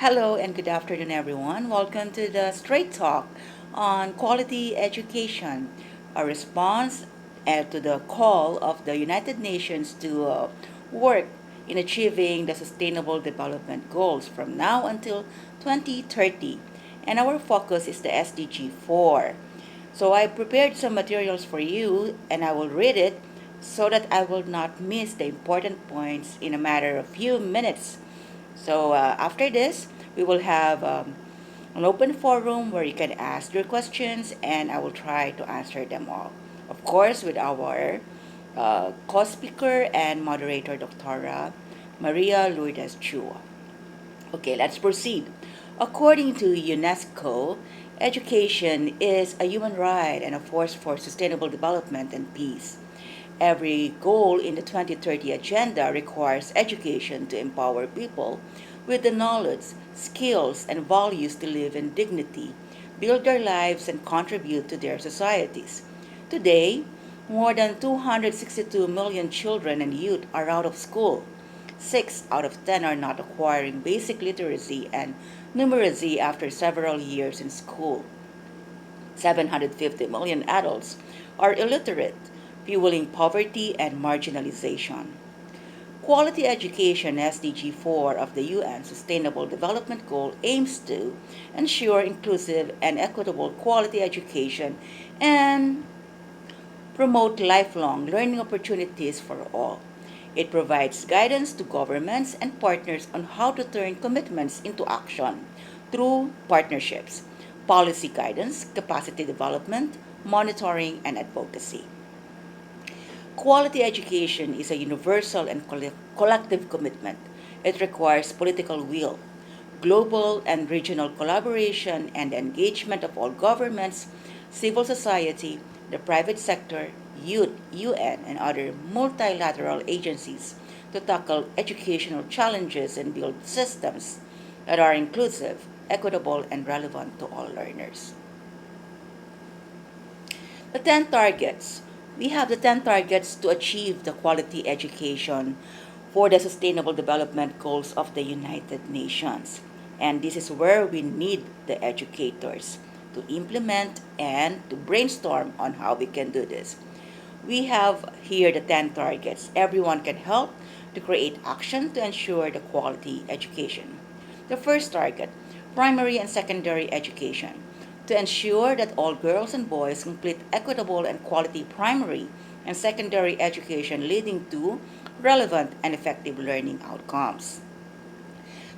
Hello and good afternoon, everyone. Welcome to the Straight Talk on Quality Education, a response to the call of the United Nations to work in achieving the Sustainable Development Goals from now until 2030. And our focus is the SDG 4. So I prepared some materials for you and I will read it so that I will not miss the important points in a matter of few minutes. So after this, we will have an open forum where you can ask your questions and I will try to answer them all. Of course, with our co-speaker and moderator, Dr. Maria Lourdes Chua. Okay, let's proceed. According to UNESCO, education is a human right and a force for sustainable development and peace. Every goal in the 2030 Agenda requires education to empower people with the knowledge, skills, and values to live in dignity, build their lives, and contribute to their societies. Today, more than 262 million children and youth are out of school. 6 out of 10 are not acquiring basic literacy and numeracy after several years in school. 750 million adults are illiterate, fueling poverty and marginalization. Quality Education SDG 4 of the UN Sustainable Development Goal aims to ensure inclusive and equitable quality education and promote lifelong learning opportunities for all. It provides guidance to governments and partners on how to turn commitments into action through partnerships, policy guidance, capacity development, monitoring, and advocacy. Quality education is a universal and collective commitment. It requires political will, global and regional collaboration, and engagement of all governments, civil society, the private sector, youth, UN, and other multilateral agencies to tackle educational challenges and build systems that are inclusive, equitable, and relevant to all learners. The 10 targets. We have the 10 targets to achieve the quality education for the Sustainable Development Goals of the United Nations. And this is where we need the educators to implement and to brainstorm on how we can do this. We have here the 10 targets. Everyone can help to create action to ensure the quality education. The first target, primary and secondary education, to ensure that all girls and boys complete equitable and quality primary and secondary education leading to relevant and effective learning outcomes.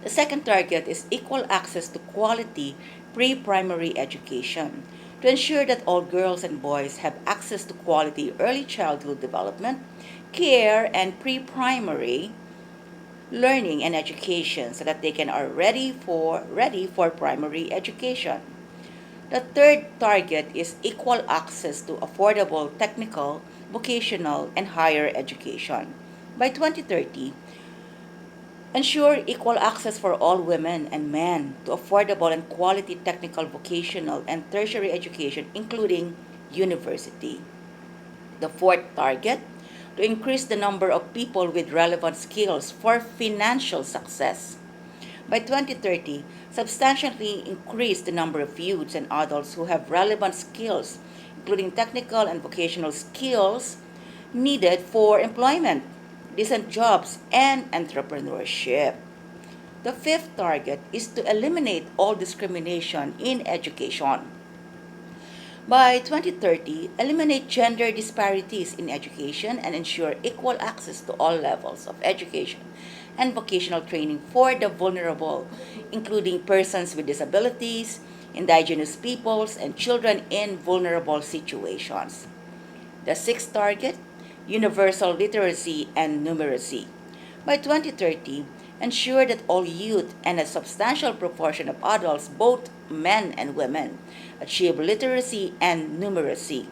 The second target is equal access to quality pre-primary education to ensure that all girls and boys have access to quality early childhood development, care, and pre-primary learning and education so that they can are ready for primary education. The third target is equal access to affordable technical, vocational, and higher education. By 2030, ensure equal access for all women and men to affordable and quality technical, vocational, and tertiary education, including university. The fourth target, to increase the number of people with relevant skills for financial success. By 2030, substantially increase the number of youths and adults who have relevant skills, including technical and vocational skills needed for employment, decent jobs, and entrepreneurship. The fifth target is to eliminate all discrimination in education. By 2030, eliminate gender disparities in education and ensure equal access to all levels of education and vocational training for the vulnerable, including persons with disabilities, indigenous peoples, and children in vulnerable situations. The sixth target, universal literacy and numeracy. By 2030, ensure that all youth and a substantial proportion of adults, both men and women, achieve literacy and numeracy.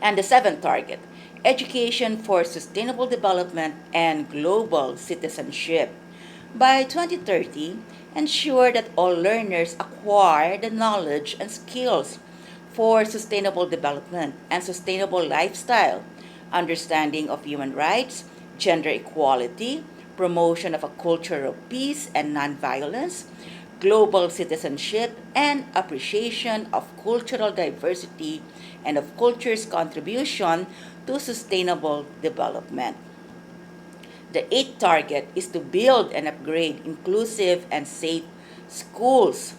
And the seventh target, education for sustainable development and global citizenship. By 2030, ensure that all learners acquire the knowledge and skills for sustainable development and sustainable lifestyle, understanding of human rights, gender equality, promotion of a culture of peace and nonviolence, global citizenship, and appreciation of cultural diversity and of culture's contribution to sustainable development. The eighth target is to build and upgrade inclusive and safe schools.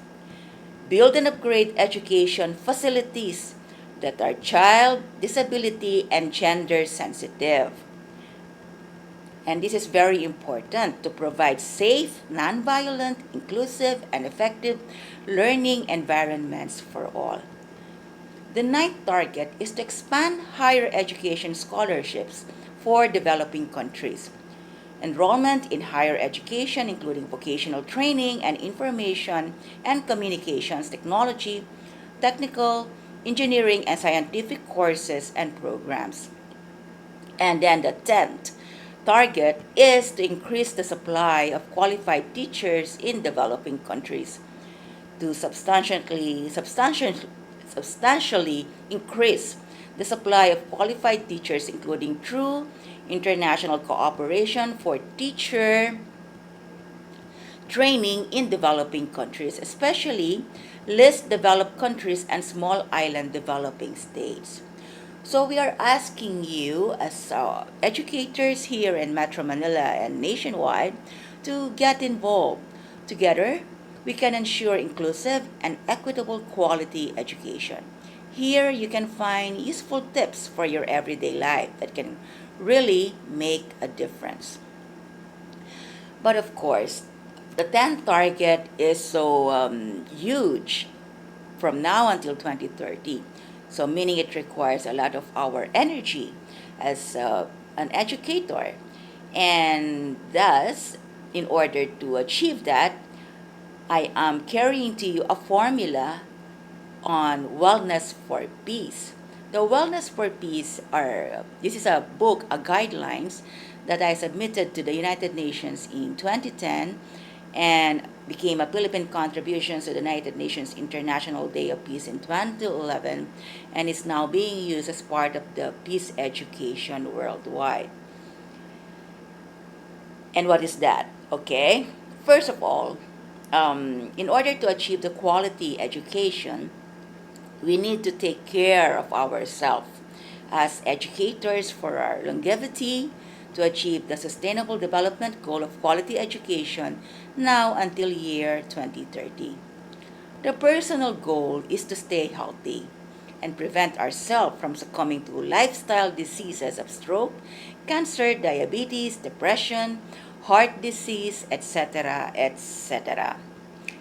Build and upgrade education facilities that are child, disability, and gender sensitive. And this is very important to provide safe, nonviolent, inclusive, and effective learning environments for all. The ninth target is to expand higher education scholarships for developing countries. Enrollment in higher education, including vocational training and information and communications technology, technical, engineering, and scientific courses and programs. And then the 10th target is to increase the supply of qualified teachers in developing countries to substantially increase the supply of qualified teachers, including through international cooperation for teacher training in developing countries, especially least developed countries and small island developing states. So we are asking you as educators here in Metro Manila and nationwide to get involved. Together, we can ensure inclusive and equitable quality education. Here you can find useful tips for your everyday life that can really make a difference. But of course, the 10th target is so huge from now until 2030. So meaning it requires a lot of our energy as an educator. And thus, in order to achieve that, I am carrying to you a formula on wellness for peace. The Wellness for Peace this is a book, a guidelines that I submitted to the United Nations in 2010 and became a Philippine contribution to the United Nations International Day of Peace in 2011 and is now being used as part of the peace education worldwide. And what is that? Okay, first of all, in order to achieve the quality education, we need to take care of ourselves as educators for our longevity to achieve the Sustainable Development Goal of quality education now until year 2030. The personal goal is to stay healthy and prevent ourselves from succumbing to lifestyle diseases of stroke, cancer, diabetes, depression, heart disease, etc., etc.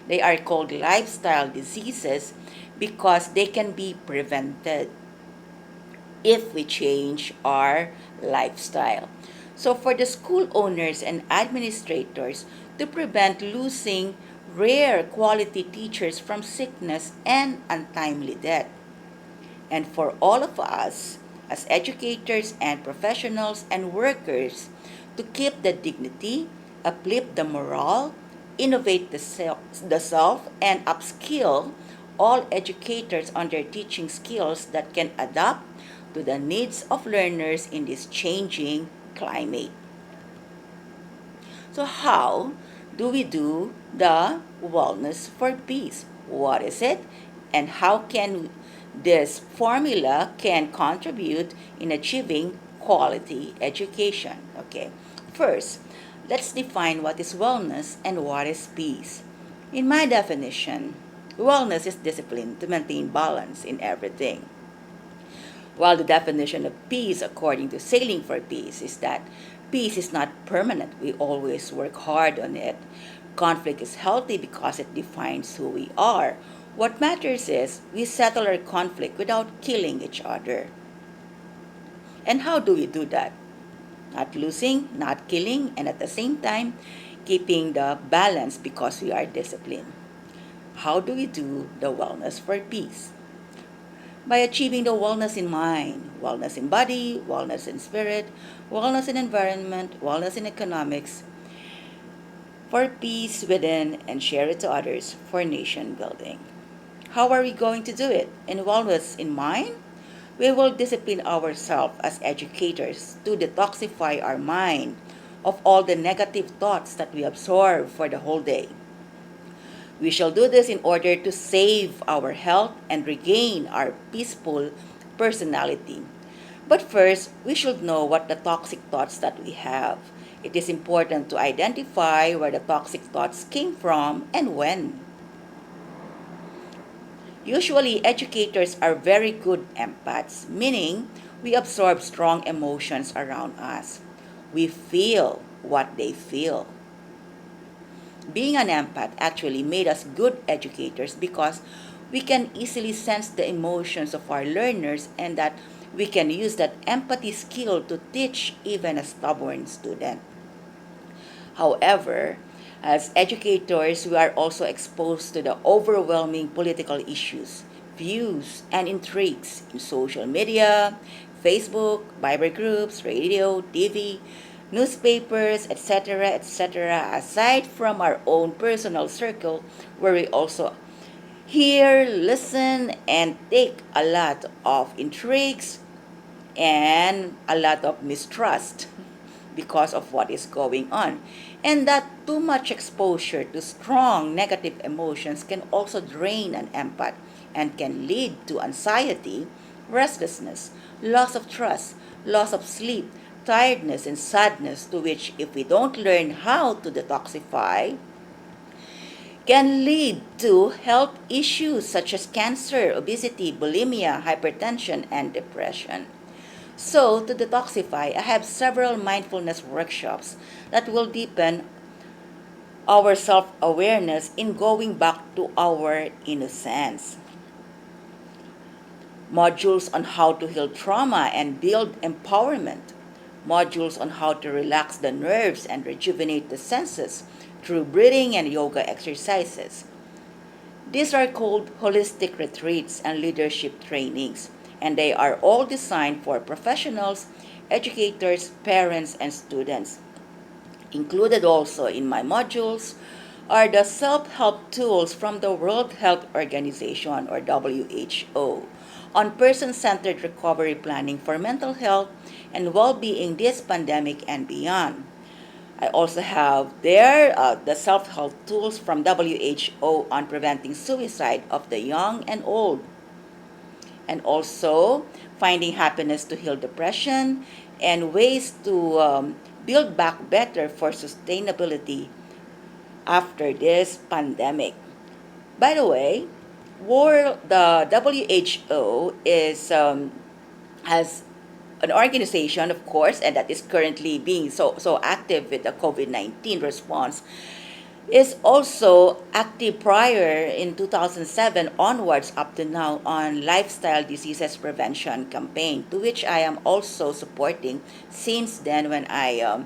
They are called lifestyle diseases because they can be prevented if we change our lifestyle. So for the school owners and administrators to prevent losing rare quality teachers from sickness and untimely death. And for all of us as educators and professionals and workers to keep the dignity, uplift the morale, innovate the self, and upskill all educators on their teaching skills that can adapt to the needs of learners in this changing climate. So how do we do the Wellness for Peace? What is it? And how can this formula can contribute in achieving quality education? Okay, first, let's define what is wellness and what is peace. In my definition, wellness is discipline to maintain balance in everything. While the definition of peace, according to Sailing for Peace, is that peace is not permanent. We always work hard on it. Conflict is healthy because it defines who we are. What matters is we settle our conflict without killing each other. And how do we do that? Not losing, not killing, and at the same time, keeping the balance because we are disciplined. How do we do the Wellness for Peace? By achieving the wellness in mind, wellness in body, wellness in spirit, wellness in environment, wellness in economics, for peace within and share it to others for nation building. How are we going to do it? In wellness in mind, we will discipline ourselves as educators to detoxify our mind of all the negative thoughts that we absorb for the whole day. We shall do this in order to save our health and regain our peaceful personality. But first, we should know what the toxic thoughts that we have. It is important to identify where the toxic thoughts came from and when. Usually, educators are very good empaths, meaning we absorb strong emotions around us. We feel what they feel. Being an empath actually made us good educators because we can easily sense the emotions of our learners and that we can use that empathy skill to teach even a stubborn student. However, as educators, we are also exposed to the overwhelming political issues, views, and intrigues in social media, Facebook, Bible groups, radio, TV, newspapers, etc., etc., aside from our own personal circle, where we also hear, listen, and take a lot of intrigues and a lot of mistrust because of what is going on. And that too much exposure to strong negative emotions can also drain an empath and can lead to anxiety, restlessness, loss of trust, loss of sleep, tiredness, and sadness, to which, if we don't learn how to detoxify, can lead to health issues such as cancer, obesity, bulimia, hypertension, and depression. So, to detoxify, I have several mindfulness workshops that will deepen our self-awareness in going back to our innocence. Modules on how to heal trauma and build empowerment. Modules on how to relax the nerves and rejuvenate the senses through breathing and yoga exercises. These are called holistic retreats and leadership trainings, and they are all designed for professionals, educators, parents, and students. Included also in my modules are the self-help tools from the World Health Organization, or WHO, on person-centered recovery planning for mental health and well-being this pandemic and beyond. I also have there the self-help tools from WHO on preventing suicide of the young and old, and also finding happiness to heal depression and ways to build back better for sustainability after this pandemic. By the way, the WHO has an organization, of course, and that is currently being so active with the COVID-19 response, is also active prior in 2007 onwards up to now on lifestyle diseases prevention campaign, to which I am also supporting since then when I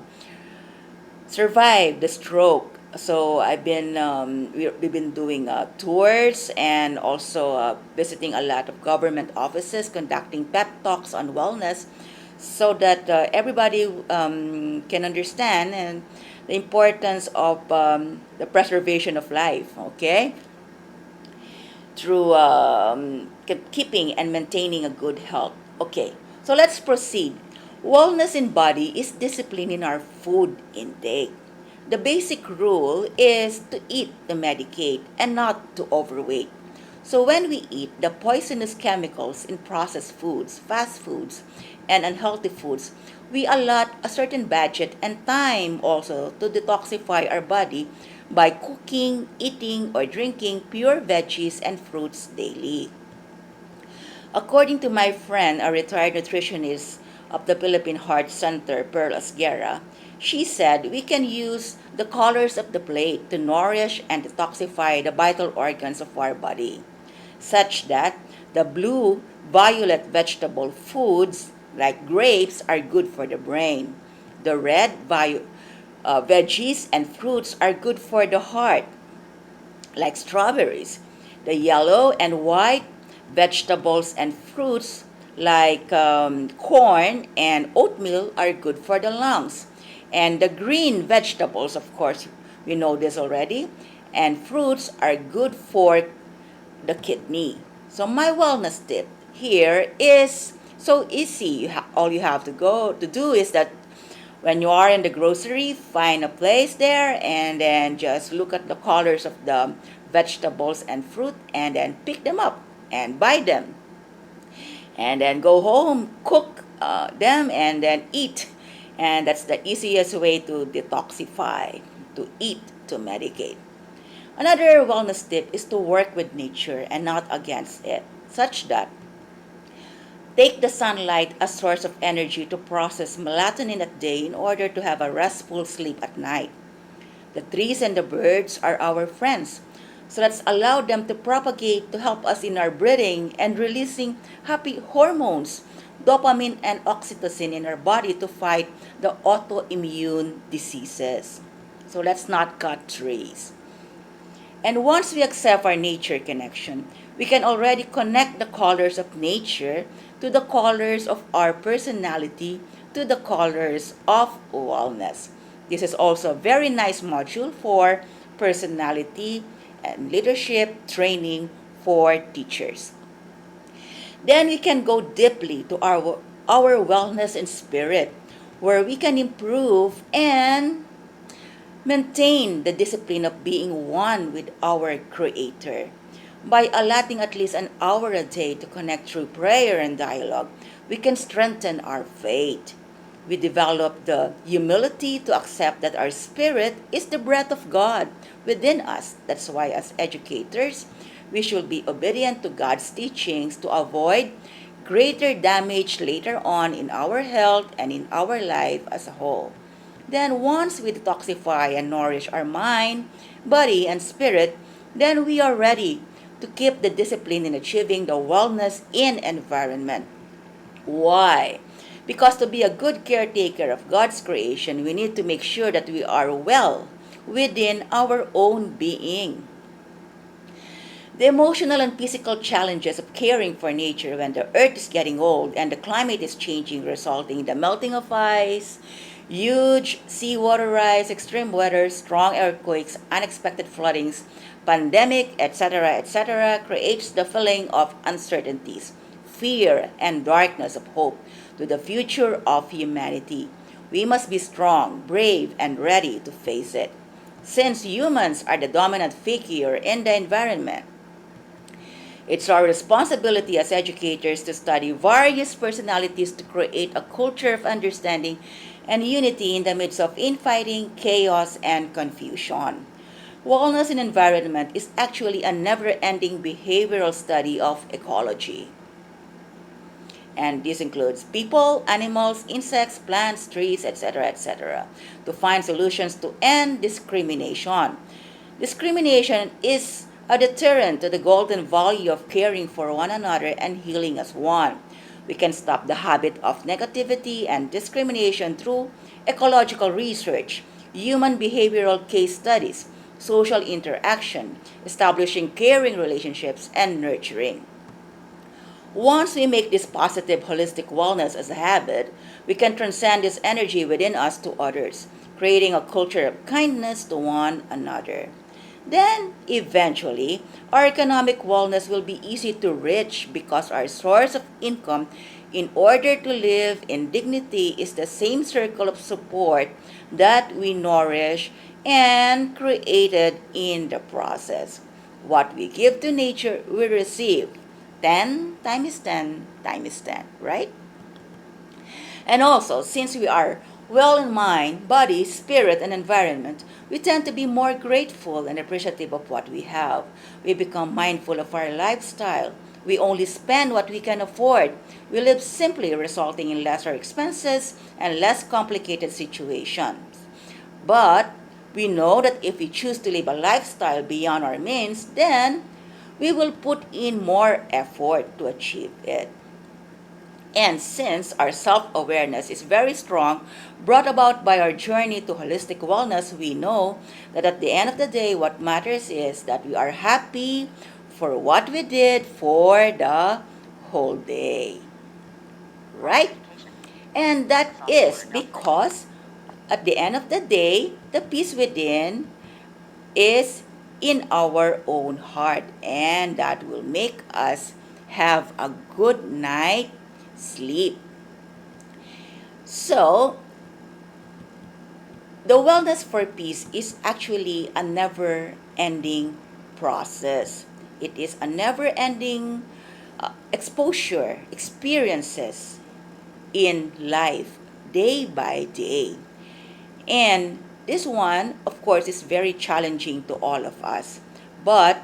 survived the stroke. So we've been doing tours and also visiting a lot of government offices, conducting pep talks on wellness, so that everybody can understand and the importance of the preservation of life. Okay, through keeping and maintaining a good health. Okay, so let's proceed. Wellness in body is discipline in our food intake. The basic rule is to eat to medicate and not to overweight. So when we eat the poisonous chemicals in processed foods, fast foods, and unhealthy foods, we allot a certain budget and time also to detoxify our body by cooking, eating, or drinking pure veggies and fruits daily. According to my friend, a retired nutritionist of the Philippine Heart Center, Pearl Asguera, she said we can use the colors of the plate to nourish and detoxify the vital organs of our body, such that the blue, violet vegetable foods like grapes are good for the brain. The red veggies and fruits are good for the heart, like strawberries. The yellow and white vegetables and fruits like corn and oatmeal are good for the lungs. And the green vegetables, of course, we know this already, and fruits are good for the kidney. So my wellness tip here is so easy. All you have to do is that When you are in the grocery, find a place there and then just look at the colors of the vegetables and fruit and then pick them up and buy them. And then go home, cook them, and then eat. And that's the easiest way to detoxify, to eat, to medicate. Another wellness tip is to work with nature and not against it, such that take the sunlight as source of energy to process melatonin at day in order to have a restful sleep at night. The trees and the birds are our friends, so let's allow them to propagate to help us in our breathing and releasing happy hormones, dopamine and oxytocin in our body to fight the autoimmune diseases. So let's not cut trees. And once we accept our nature connection, we can already connect the colors of nature to the colors of our personality to the colors of wellness. This is also a very nice module for personality and leadership training for teachers. Then we can go deeply to our wellness and spirit, where we can improve and maintain the discipline of being one with our Creator. By allotting at least an hour a day to connect through prayer and dialogue, we can strengthen our faith. We develop the humility to accept that our spirit is the breath of God within us. That's why, as educators, we should be obedient to God's teachings to avoid greater damage later on in our health and in our life as a whole. Then once we detoxify and nourish our mind, body, and spirit, then we are ready to keep the discipline in achieving the wellness in environment. Why? Because to be a good caretaker of God's creation, we need to make sure that we are well within our own being. The emotional and physical challenges of caring for nature when the earth is getting old and the climate is changing, resulting in the melting of ice, huge seawater rise, extreme weather, strong earthquakes, unexpected floodings, pandemic, etc., creates the feeling of uncertainties, fear, and darkness of hope to the future of humanity. We must be strong, brave, and ready to face it. Since humans are the dominant figure in the environment, it's our responsibility as educators to study various personalities to create a culture of understanding and unity in the midst of infighting, chaos, and confusion. Wellness in environment is actually a never-ending behavioral study of ecology. And this includes people, animals, insects, plants, trees, etc., to find solutions to end discrimination. Discrimination is a deterrent to the golden value of caring for one another and healing as one. We can stop the habit of negativity and discrimination through ecological research, human behavioral case studies, social interaction, establishing caring relationships, and nurturing. Once we make this positive holistic wellness as a habit, we can transcend this energy within us to others, creating a culture of kindness to one another. Then, eventually, our economic wellness will be easy to reach because our source of income in order to live in dignity is the same circle of support that we nourish and created in the process. What we give to nature, we receive. 10 times 10 times 10, right? And also, since we are well in mind, body, spirit, and environment, we tend to be more grateful and appreciative of what we have. We become mindful of our lifestyle. We only spend what we can afford. We live simply, resulting in lesser expenses and less complicated situations. But we know that if we choose to live a lifestyle beyond our means, then we will put in more effort to achieve it. And since our self-awareness is very strong, brought about by our journey to holistic wellness, we know that at the end of the day, what matters is that we are happy for what we did for the whole day. Right? And that is because at the end of the day, the peace within is in our own heart, and that will make us have a good night sleep. So, The wellness for peace is actually a never-ending process. It is a never-ending exposure, experiences in life, day by day. And this one, of course, is very challenging to all of us. But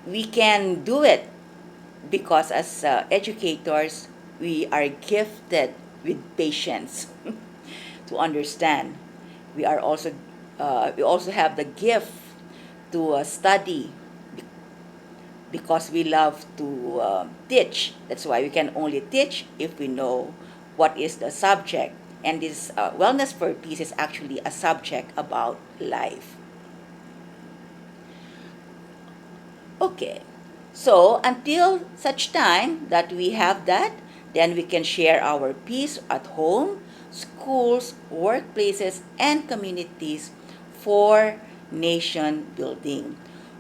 we can do it because as educators, we are gifted with patience to understand. We also have the gift to study because we love to teach. That's why we can only teach if we know what is the subject. And this Wellness for Peace is actually a subject about life. Okay, so until such time that we have that, then we can share our peace at home, schools, workplaces, and communities for nation building.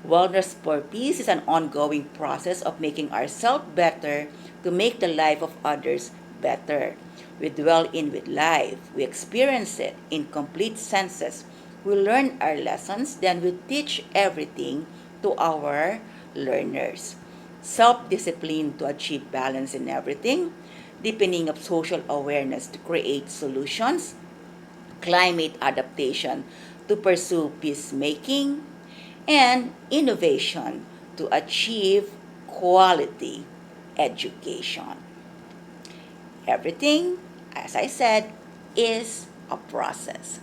Wellness for Peace is an ongoing process of making ourselves better to make the life of others better. We dwell in with life, we experience it in complete senses. We learn our lessons, then we teach everything to our learners. Self-discipline to achieve balance in everything, deepening of social awareness to create solutions, climate adaptation to pursue peacemaking, and innovation to achieve quality education. Everything, as I said, is a process.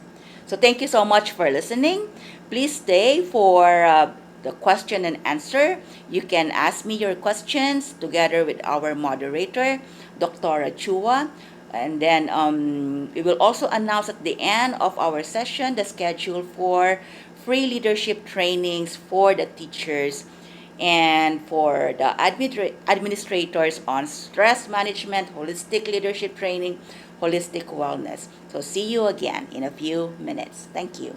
So thank you so much for listening. Please stay for the question and answer. You can ask me your questions together with our moderator, Dr. Chua. And then we will also announce at the end of our session the schedule for free leadership trainings for the teachers and for the administrators on stress management, holistic leadership training, holistic wellness. So see you again in a few minutes. Thank you.